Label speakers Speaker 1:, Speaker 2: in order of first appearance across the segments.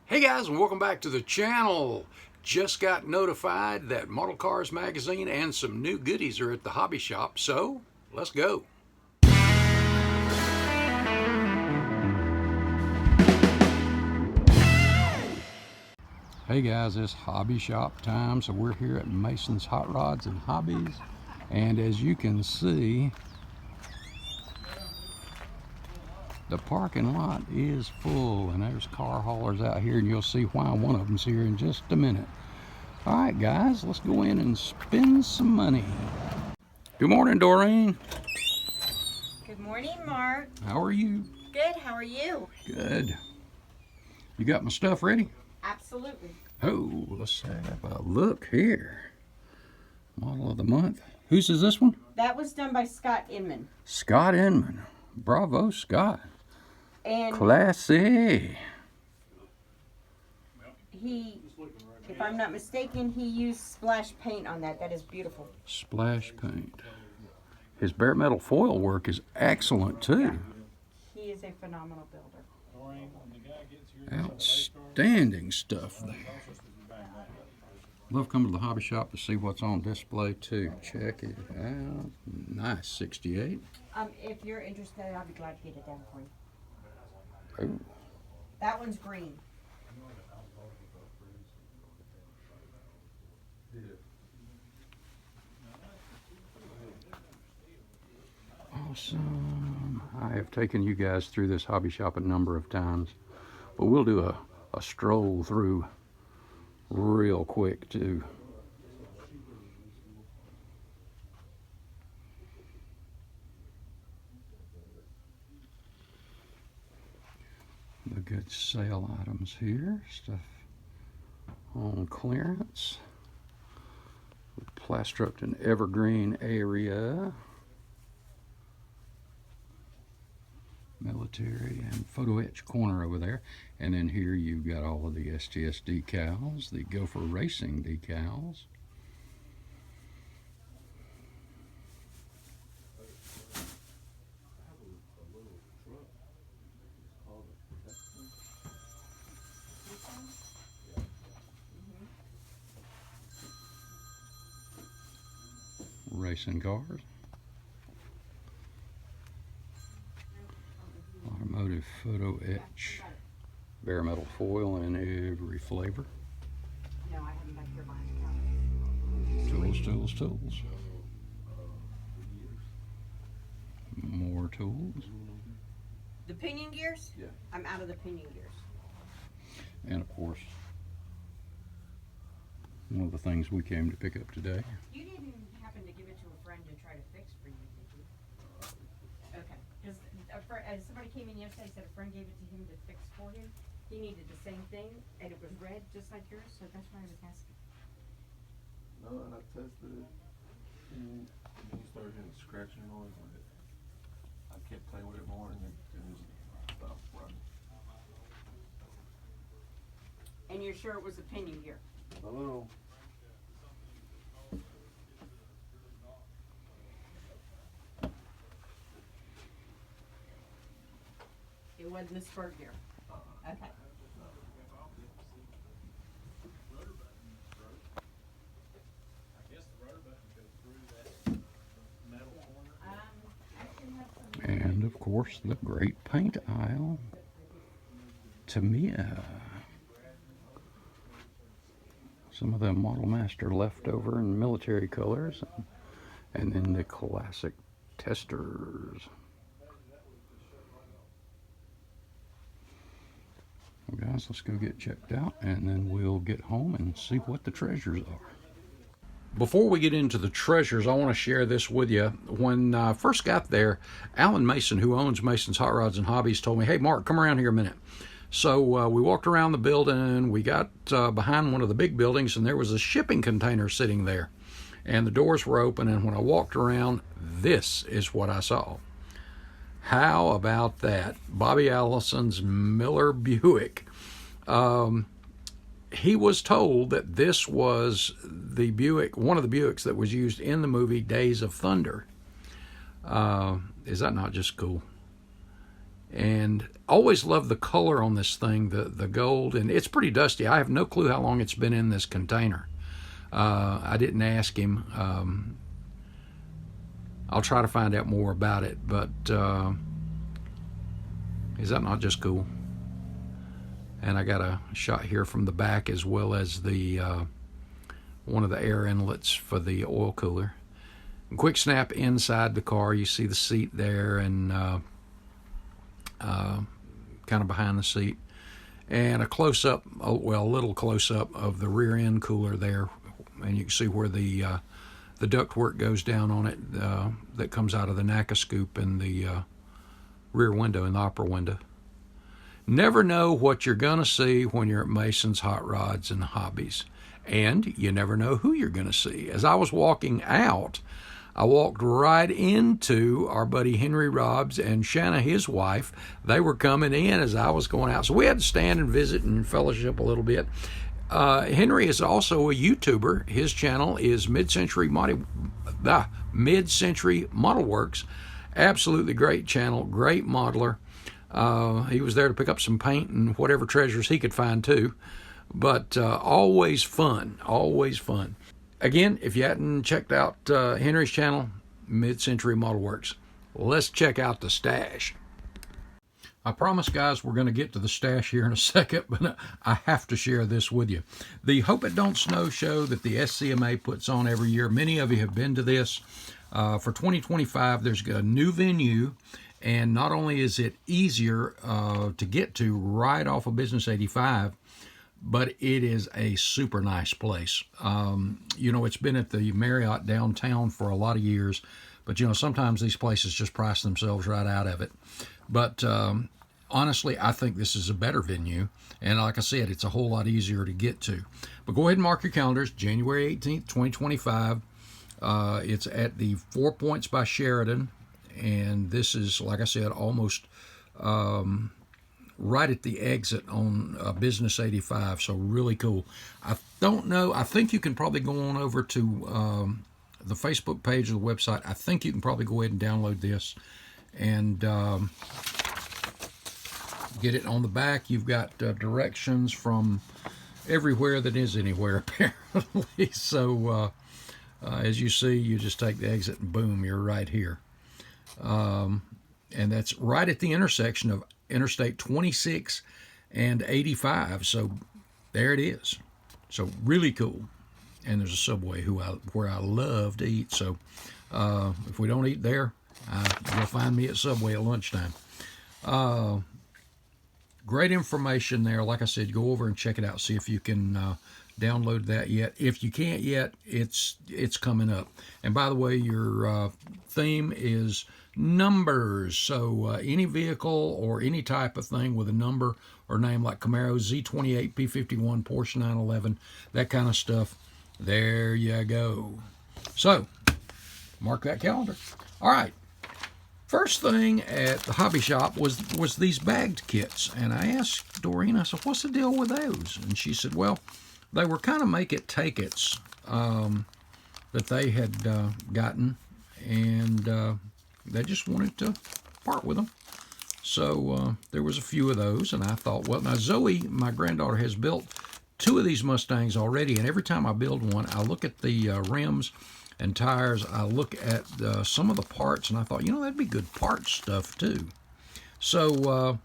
Speaker 1: Hey guys, and welcome back to the channel. Just got notified that Model Cars magazine and some new goodies are at the hobby shop, so let's go. Hey guys, it's hobby shop time, so we're here at Mason's Hot Rods and Hobbies, and as you can see, the parking lot is full, and there's car haulers out here, and you'll see why one of them's here in just a minute. All right, guys, let's go in and spend some money. Good morning, Doreen.
Speaker 2: Good morning, Mark.
Speaker 1: How are you?
Speaker 2: Good, how are you?
Speaker 1: Good. You got my stuff ready?
Speaker 2: Absolutely.
Speaker 1: Oh, let's have a look here. Model of the month. Whose is this one?
Speaker 2: That was done by Scott Inman.
Speaker 1: Scott Inman. Bravo, Scott.
Speaker 2: And
Speaker 1: Classy.
Speaker 2: he, if I'm not mistaken, he used splash paint on that. That is beautiful.
Speaker 1: Splash paint. His bare metal foil work is excellent too.
Speaker 2: He is a phenomenal builder.
Speaker 1: Outstanding stuff there. Love coming to the hobby shop to see what's on display too. Check it out. Nice 68.
Speaker 2: If you're interested, I'll be glad to get it done for you.
Speaker 1: Oh.
Speaker 2: That one's green.
Speaker 1: Awesome. I have taken you guys through this hobby shop a number of times, but we'll do a stroll through real quick too. The good sale items here, stuff on clearance. Plastered and evergreen area. Military and photo etch corner over there, and then here you've got all of the STS decals, the Gopher Racing decals. Racing cars. Automotive photo etch, bare metal foil in every flavor.
Speaker 2: No, I haven't back here behind the counter.
Speaker 1: Tools. More tools.
Speaker 2: The pinion gears?
Speaker 1: Yeah.
Speaker 2: I'm out of the pinion gears.
Speaker 1: And of course, one of the things we came to pick up today.
Speaker 2: You didn't happen to give it to a friend to try to fix for you, did you? Okay, because somebody came in yesterday and said a friend gave it to him to fix for him. He needed the same thing, and it was red just like yours, so that's why I was asking.
Speaker 3: No, and I tested it, and then you started hearing scratching noise with it. I kept playing with it more, and then it stopped running.
Speaker 2: And you're sure it was a pinion gear?
Speaker 3: Hello.
Speaker 2: It wasn't the spur gear? Okay.
Speaker 1: And of course, the great paint aisle. Tamiya. Some of the Model Master leftover in military colors, and then the classic testers. Well, guys, let's go get checked out, and then we'll get home and see what the treasures are. Before we get into the treasures, I want to share this with you. When I first got there, Alan Mason, who owns Mason's Hot Rods and Hobbies, told me, "Hey, Mark, come around here a minute." So we walked around the building. We got behind one of the big buildings, and there was a shipping container sitting there. And the doors were open, and when I walked around, this is what I saw. How about that? Bobby Allison's Miller Buick. He was told that this was the Buick, one of the Buicks that was used in the movie Days of Thunder. Is that not just cool? And always loved the color on this thing, the gold, and it's pretty dusty. I have no clue how long it's been in this container. I didn't ask him. I'll try to find out more about it, but is that not just cool? And I got a shot here from the back, as well as the one of the air inlets for the oil cooler. And quick snap inside the car. You see the seat there, and kind of behind the seat, and a close-up, well, a little close-up of the rear end cooler there, and you can see where the ductwork goes down on it, that comes out of the NACA scoop in the rear window, in the upper window. Never know what you're gonna see when you're at Mason's Hot Rods and Hobbies, and you never know who you're gonna see. As I was walking out, I walked right into our buddy Henry Robbs and Shanna, his wife. They were coming in as I was going out. So we had to stand and visit and fellowship a little bit. Henry is also a YouTuber. His channel is Mid-Century Model Works. Absolutely great channel, great modeler. He was there to pick up some paint and whatever treasures he could find too. But always fun, always fun. Again, if you hadn't checked out Henry's channel, Mid-Century Model Works, let's check out the stash. I promise, guys, we're going to get to the stash here in a second, but I have to share this with you. The Hope It Don't Snow show that the SCMA puts on every year, many of you have been to this. For 2025, there's a new venue, and not only is it easier to get to right off of Business 85, but it is a super nice place. You know, it's been at the Marriott downtown for a lot of years, but you know, sometimes these places just price themselves right out of it. But honestly, I think this is a better venue, and like I said, it's a whole lot easier to get to. But go ahead and mark your calendars, January 18th, 2025. It's at the 4 Points by Sheridan, and this is, like I said, almost right at the exit on Business 85, so really cool. I don't know, I think you can probably go on over to the Facebook page of the website. I think you can probably go ahead and download this and get it. On the back. You've got directions from everywhere that is anywhere, apparently. So as you see, you just take the exit and boom, you're right here. And that's right at the intersection of Interstate 26 and 85. So there it is. So really cool. And there's a Subway where I love to eat. So if we don't eat there, you'll find me at Subway at lunchtime. Great information there. Like I said, go over and check it out. See if you can download that yet. If you can't yet, it's coming up. And by the way, your theme is numbers. So any vehicle or any type of thing with a number or name, like Camaro, Z28, P51, Porsche 911, that kind of stuff. There you go. So mark that calendar. All right. First thing at the hobby shop was these bagged kits. And I asked Doreen, I said, what's the deal with those? And she said, well, they were kind of make it take it's that they had gotten, and they just wanted to part with them. So there was a few of those, and I thought, well, now Zoe, my granddaughter, has built 2 of these Mustangs already, and every time I build one, I look at the rims and tires. I look at some of the parts, and I thought, you know, that'd be good part stuff too. So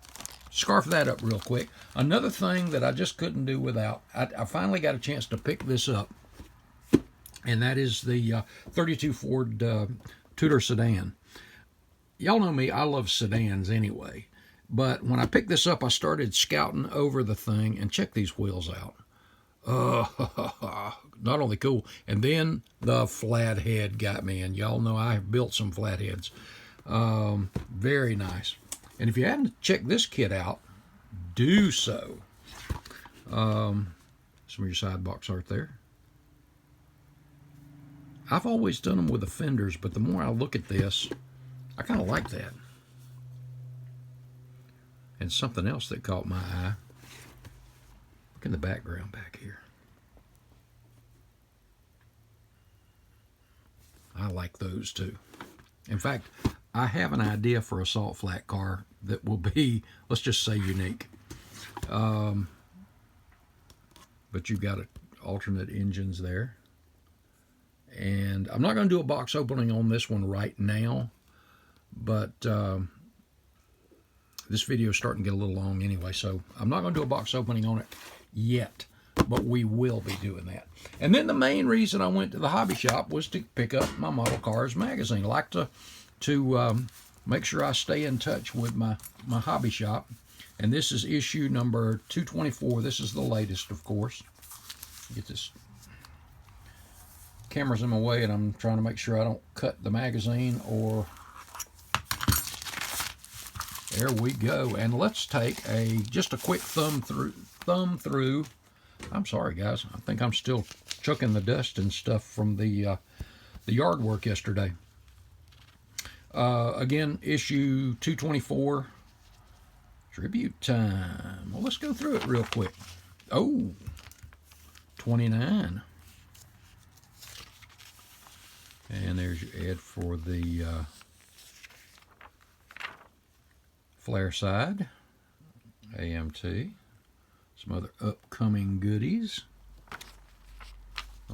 Speaker 1: scarf that up real quick. Another thing that I just couldn't do without, I finally got a chance to pick this up, and that is the 32 Ford Tudor sedan. Y'all know me, I love sedans anyway. But when I picked this up, I started scouting over the thing, and check these wheels out. Not only cool, and then the flathead got me, and y'all know I have built some flatheads. Very nice. And if you hadn't checked this kit out, do so. Some of your side box art there. I've always done them with the fenders, but the more I look at this, I kind of like that. And something else that caught my eye. Look in the background back here. I like those too. In fact, I have an idea for a salt flat car that will be, let's just say, unique. But you've got alternate engines there. And I'm not going to do a box opening on this one right now, but this video is starting to get a little long anyway, so I'm not going to do a box opening on it yet, but we will be doing that. And then the main reason I went to the hobby shop was to pick up my Model Cars magazine. I like to make sure I stay in touch with my hobby shop. And this is issue number 224. This is the latest, of course. Get this camera's in my way, and I'm trying to make sure I don't cut the magazine, or there we go. And let's take just a quick thumb through. I'm sorry, guys. I think I'm still chucking the dust and stuff from the yard work yesterday. Again, issue 224, tribute time. Well, let's go through it real quick. Oh, 29. And there's your ad for the flare side, AMT, some other upcoming goodies.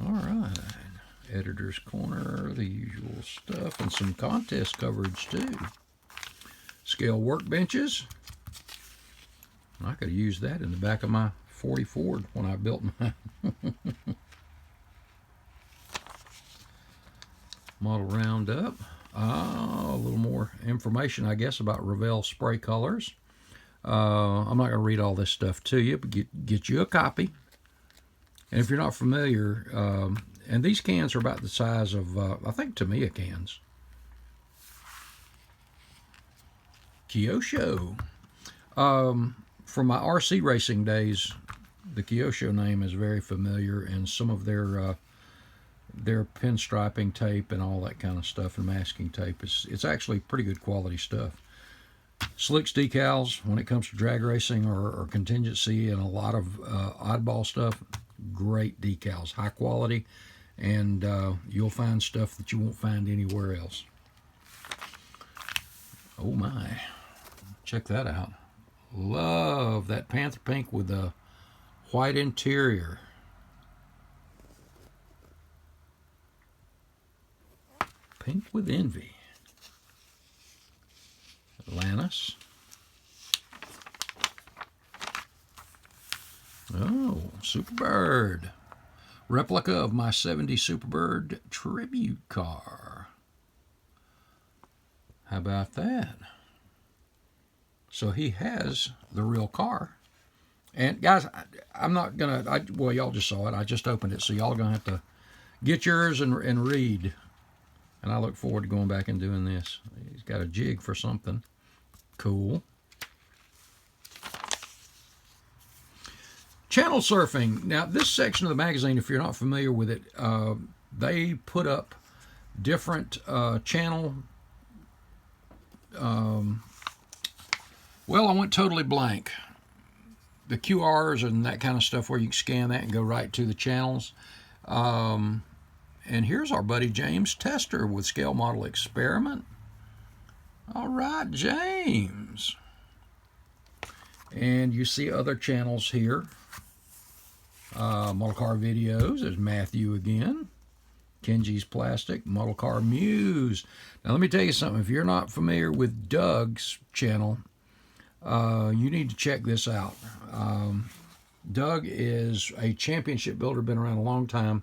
Speaker 1: All right, editor's corner, the usual stuff, and some contest coverage too. Scale workbenches. I could have used that in the back of my 40 Ford when I built mine. Model roundup. A little more information, I guess, about Revell spray colors. I'm not going to read all this stuff to you, but get you a copy. And if you're not familiar, and these cans are about the size of, I think, Tamiya cans. Kyosho. From my RC racing days, the Kyosho name is very familiar, and some of their pinstriping tape and all that kind of stuff, and masking tape, it's actually pretty good quality stuff. Slicks decals when it comes to drag racing or contingency and a lot of oddball stuff, great decals, high quality, and you'll find stuff that you won't find anywhere else. Oh my, check that out. Love that Panther Pink with the white interior. Pink with Envy. Atlantis. Oh, Superbird. Replica of my 70 Superbird tribute car. How about that? So he has the real car. And guys, I'm not going to, well, y'all just saw it. I just opened it, so y'all are going to have to get yours and read. And I look forward to going back and doing this. He's got a jig for something. Cool. Channel surfing. Now, this section of the magazine, if you're not familiar with it, they put up different channel. Well, I went totally blank. The QRs and that kind of stuff where you can scan that and go right to the channels. And here's our buddy James Tester with Scale Model Experiment. All right, James. And you see other channels here. Model Car Videos. There's Matthew again. Kenji's Plastic. Model Car Muse. Now, let me tell you something. If you're not familiar with Doug's channel, you need to check this out. Doug is a championship builder, been around a long time.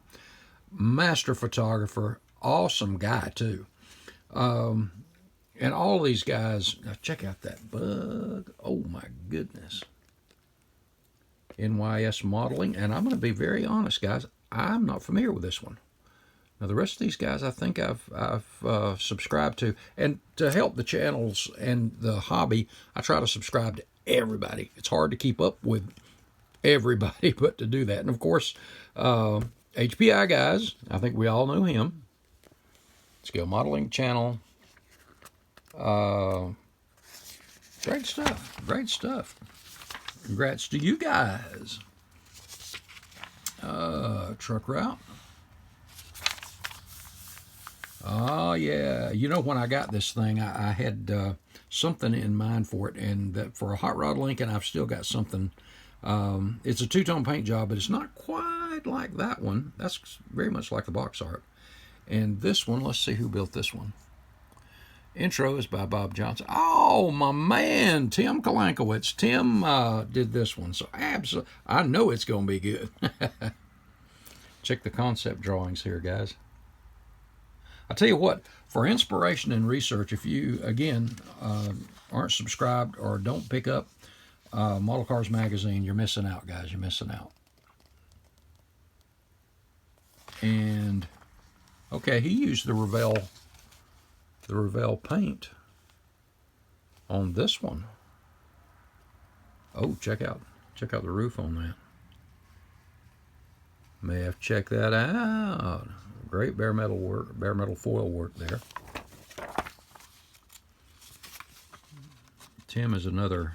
Speaker 1: Master photographer, awesome guy too. And all these guys, now check out that bug. Oh my goodness. NYS Modeling, and I'm going to be very honest, guys, I'm not familiar with this one. Now the rest of these guys I think I've subscribed to, and to help the channels and the hobby, I try to subscribe to everybody. It's hard to keep up with everybody, but to do that. And of course, HPI guys, I think we all know him. Scale Modeling channel. Great stuff. Great stuff. Congrats to you guys. Truck Route. Oh, yeah. You know, when I got this thing, I had something in mind for it, and that for a Hot Rod Lincoln, I've still got something. It's a two-tone paint job, but it's not quite like that one. That's very much like the box art. And this one, let's see who built this one. Intro is by Bob Johnson. Oh, my man, Tim Kalankowitz. Tim did this one, so absolutely, I know it's going to be good. Check the concept drawings here, guys. I tell you what, for inspiration and research, if you, again, aren't subscribed or don't pick up Model Cars Magazine, you're missing out, guys. You're missing out. And, okay, he used the Revell paint on this one. Oh, check out the roof on that. May have to check that out. Great bare metal foil work there. Tim is another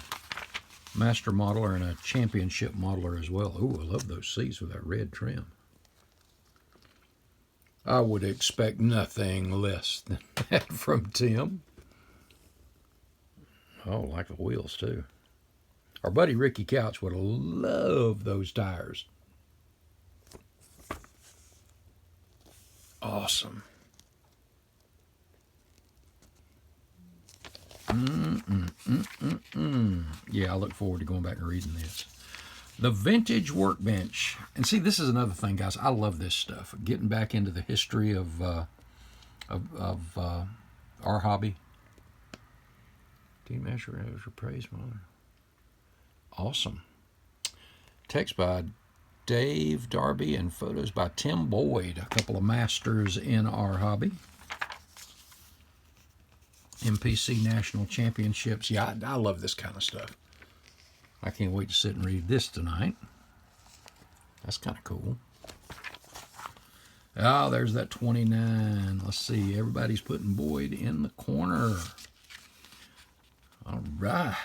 Speaker 1: master modeler and a championship modeler as well. Ooh, I love those seats with that red trim. I would expect nothing less than that from Tim. Oh, I like the wheels too. Our buddy Ricky Couch would have loved those tires. Awesome. Yeah, I look forward to going back and reading this. The vintage workbench. And see, this is another thing, guys. I love this stuff. Getting back into the history of our hobby. Team measure praise mother. Awesome. Text by Dave Darby and photos by Tim Boyd, a couple of masters in our hobby. MPC National Championships. Yeah, I love this kind of stuff. I can't wait to sit and read this tonight. That's kind of cool. Oh, there's that 29. Let's see. Everybody's putting Boyd in the corner. All right.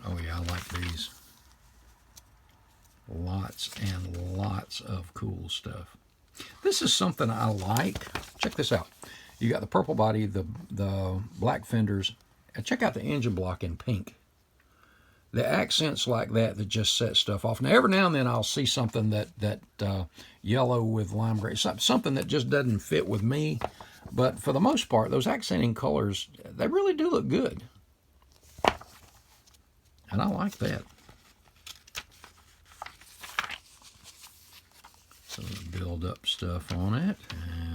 Speaker 1: Oh, yeah, I like these. Lots and lots of cool stuff. This is something I like. Check this out. You got the purple body, the black fenders, and check out the engine block in pink. The accents like that just set stuff off. Now, every now and then I'll see something that yellow with lime gray, something that just doesn't fit with me. But for the most part, those accenting colors, they really do look good. And I like that. So build up stuff on it.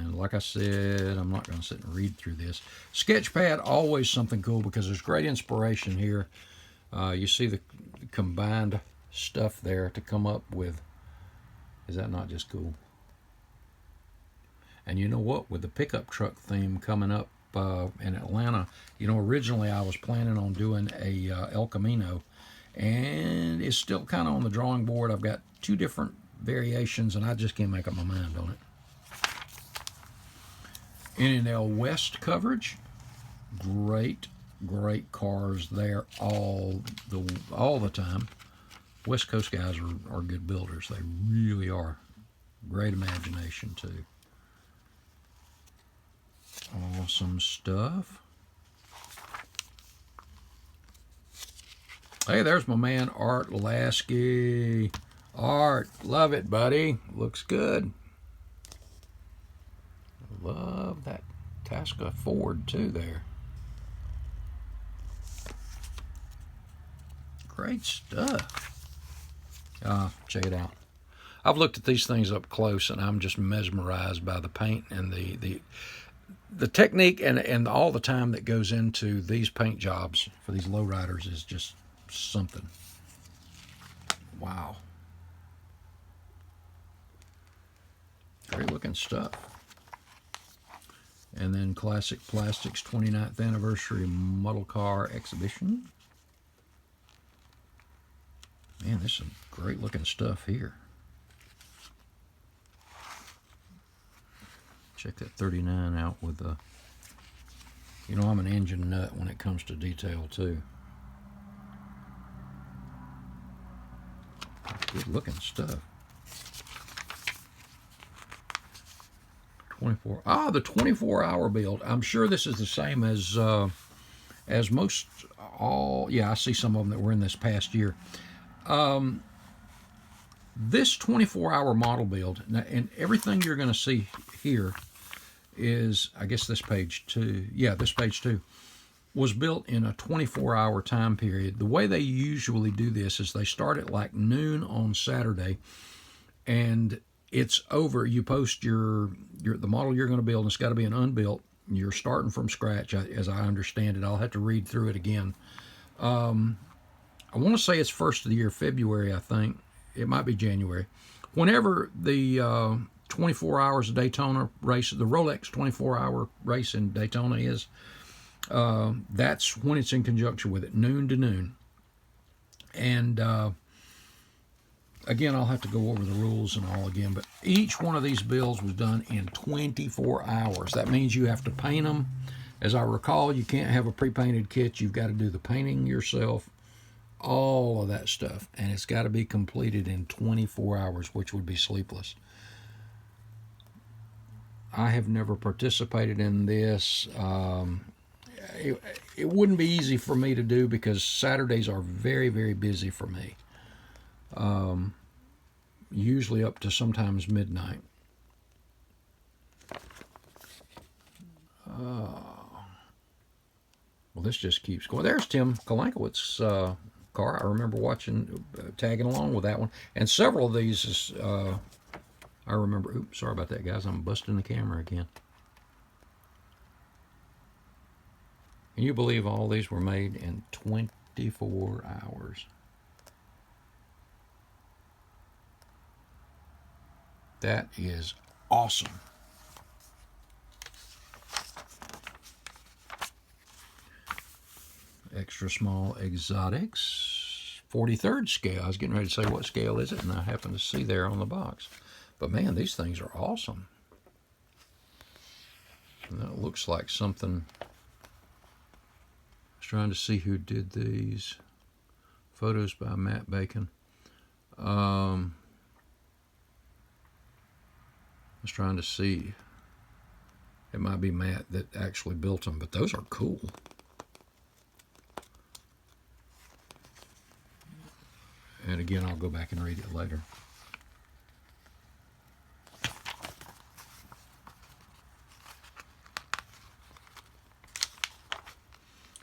Speaker 1: And like I said, I'm not going to sit and read through this. Sketchpad, always something cool because there's great inspiration here. You see the combined stuff there to come up with. Is that not just cool? And you know what? With the pickup truck theme coming up in Atlanta, you know, originally I was planning on doing a El Camino, and it's still kind of on the drawing board. I've got two different variations, and I just can't make up my mind on it. N&L West coverage, great cars there all the time. West Coast guys are good builders. They really are. Great imagination too. Awesome stuff. Hey, there's my man Art Lasky. Art, love it, buddy. Looks good. Love that Tasca Ford too there. Great stuff. Check it out. I've looked at these things up close, and I'm just mesmerized by the paint and the technique and all the time that goes into these paint jobs for these lowriders is just something. Wow. Great looking stuff. And then Classic Plastics 29th Anniversary Model Car Exhibition. Man, there's some great looking stuff here. Check that 39 out with the, you know, I'm an engine nut when it comes to detail too. Good looking stuff. 24. Ah, the 24-hour build. I'm sure this is the same as most all. Yeah, I see some of them that were in this past year. This 24-hour model build, and everything you're going to see here is, I guess this page 2. Yeah, this page 2 was built in a 24-hour time period. The way they usually do this is they start at like noon on Saturday, and it's over. You post the model you're going to build, and it's got to be an unbuilt. You're starting from scratch, as I understand it. I'll have to read through it again. I want to say it's first of the year, February, I think. It might be January. Whenever the 24 hours of Daytona race, the Rolex 24-hour race in Daytona is, that's when it's in conjunction with it, noon to noon. And again, I'll have to go over the rules and all again, but each one of these builds was done in 24 hours. That means you have to paint them. As I recall, you can't have a pre-painted kit. You've got to do the painting yourself, all of that stuff, and it's got to be completed in 24 hours, which would be sleepless. I have never participated in this. It wouldn't be easy for me to do because Saturdays are very, very busy for me. Usually up to sometimes midnight. Well, this just keeps going. There's Tim Kalankowitz's car. I remember watching, tagging along with that one. And several of these is, I remember. Oops, sorry about that, guys. I'm busting the camera again. Can you believe all these were made in 24 hours? That is awesome. Extra small exotics, 43rd scale. I was getting ready to say what scale is it, and I happen to see there on the box. But man, these things are awesome. And that looks like something. I was trying to see who did these. Photos by Matt Bacon. I was trying to see. It might be Matt that actually built them, but those are cool. And again, I'll go back and read it later.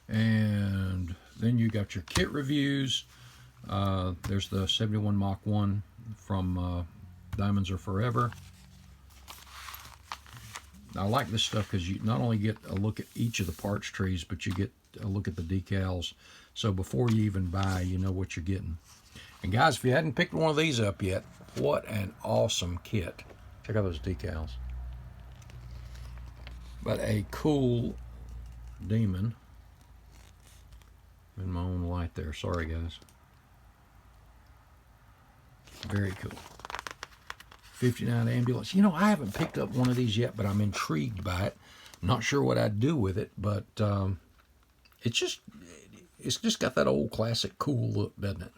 Speaker 1: And then you got your kit reviews. There's the 71 Mach 1 from Diamonds Are Forever. I like this stuff because you not only get a look at each of the parts trees, but you get a look at the decals. So before you even buy, you know what you're getting. And guys, if you hadn't picked one of these up yet, what an awesome kit. Check out those decals. But a cool demon. In my own light there. Sorry, guys. Very cool. 59 ambulance. You know, I haven't picked up one of these yet, but I'm intrigued by it. Not sure what I'd do with it, but it's just got that old classic cool look, doesn't it?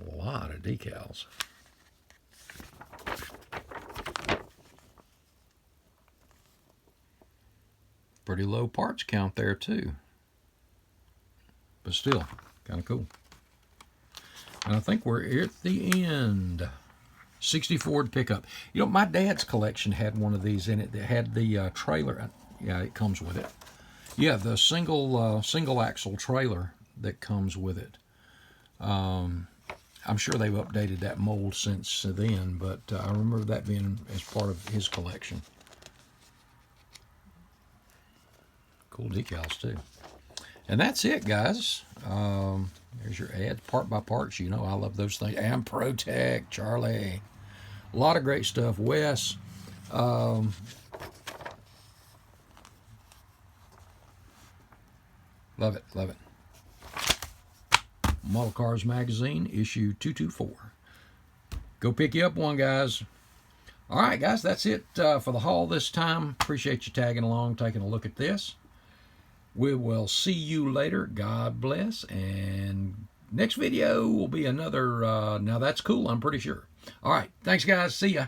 Speaker 1: A lot of decals. Pretty low parts count there too. But still, kind of cool. And I think we're at the end. 60 Ford pickup. You know, my dad's collection had one of these in it that had the trailer. Yeah, it comes with it. Yeah, the single axle trailer that comes with it. I'm sure they've updated that mold since then, but I remember that being as part of his collection. Cool decals too. And that's it, guys. There's your ad, part by parts. You know, I love those things. And Protect, Charlie. A lot of great stuff. Wes. Love it, love it. Model Cars Magazine, issue 224. Go pick you up one, guys. All right, guys, that's it for the haul this time. Appreciate you tagging along, taking a look at this. We will see you later. God bless. And next video will be another, now that's cool, I'm pretty sure. All right. Thanks, guys. See ya.